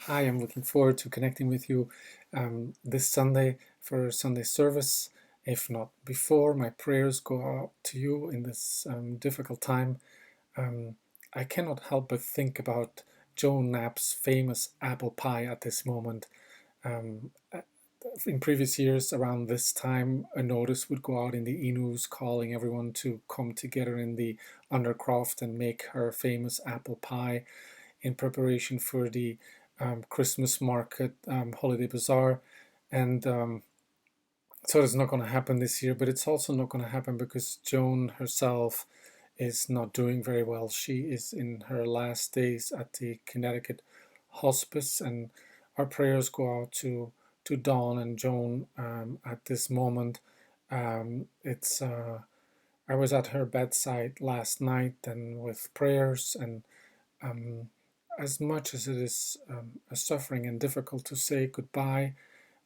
Hi, I'm looking forward to connecting with you this Sunday for Sunday service. If not before, my prayers go out to you in this difficult time. Um, I cannot help but think about Joan Knapp's famous apple pie at this moment. Um, in previous years, around this time, a notice would go out in the e-news calling everyone to come together in the Undercroft and make her famous apple pie in preparation for the Christmas market holiday bazaar. And so it's not going to happen this year, but it's also not going to happen because Joan herself is not doing very well. She is in her last days at the Connecticut hospice, and our prayers go out to Dawn and Joan at this moment. It's I was at her bedside last night, and with prayers and um, as much as it is a suffering and difficult to say goodbye,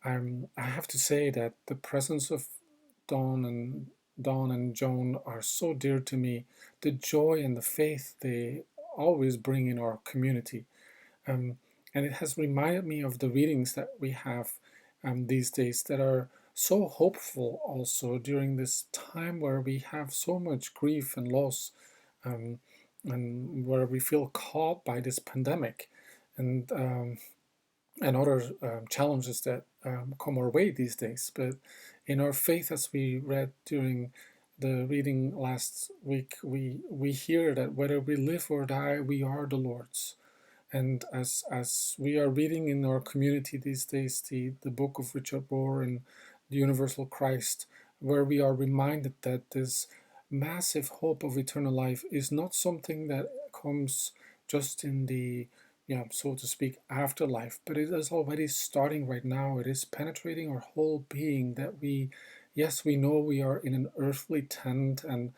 I have to say that the presence of Dawn and Dawn and Joan are so dear to me. The joy and the faith they always bring in our community, um, and it has reminded me of the readings that we have these days that are so hopeful. Also during this time where we have so much grief and loss, um, and where we feel caught by this pandemic and other challenges that come our way these days. But in our faith, as we read during the reading last week, we hear that whether we live or die, we are the Lord's. And as we are reading in our community these days, the book of Richard Rohr and the Universal Christ, where we are reminded that this massive hope of eternal life is not something that comes just in the, so to speak, afterlife, but it is already starting right now. It is penetrating our whole being that yes, we know we are in an earthly tent, and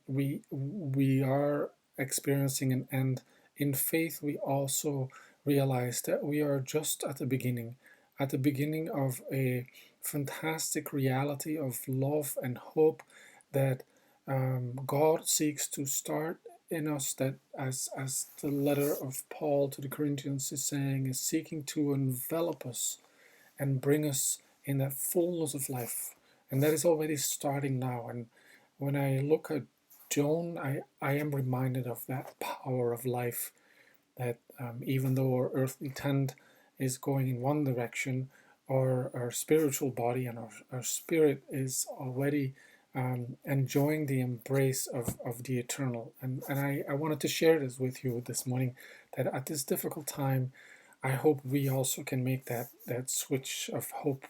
we are experiencing an end. In faith, we also realize that we are just at the beginning of a fantastic reality of love and hope that God seeks to start in us, that as the letter of Paul to the Corinthians is saying, is seeking to envelop us and bring us in that fullness of life. And that is already starting now. And when I look at Joan, I am reminded of that power of life that even though our earthly tent is going in one direction, our spiritual body and our spirit is already enjoying the embrace of the eternal. And I wanted to share this with you this morning, that at this difficult time, I hope we also can make that switch of hope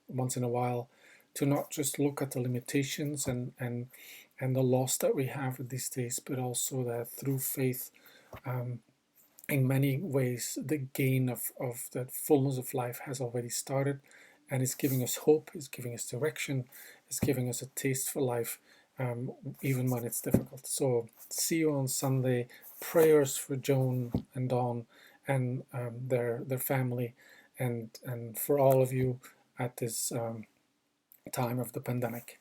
once in a while, to not just look at the limitations and the loss that we have these days, but also that through faith, um, in many ways, the gain of that fullness of life has already started, and it's giving us hope, it's giving us direction, it's giving us a taste for life, even when it's difficult. So, see you on Sunday. Prayers for Joan and Dawn and their family, and for all of you at this time of the pandemic.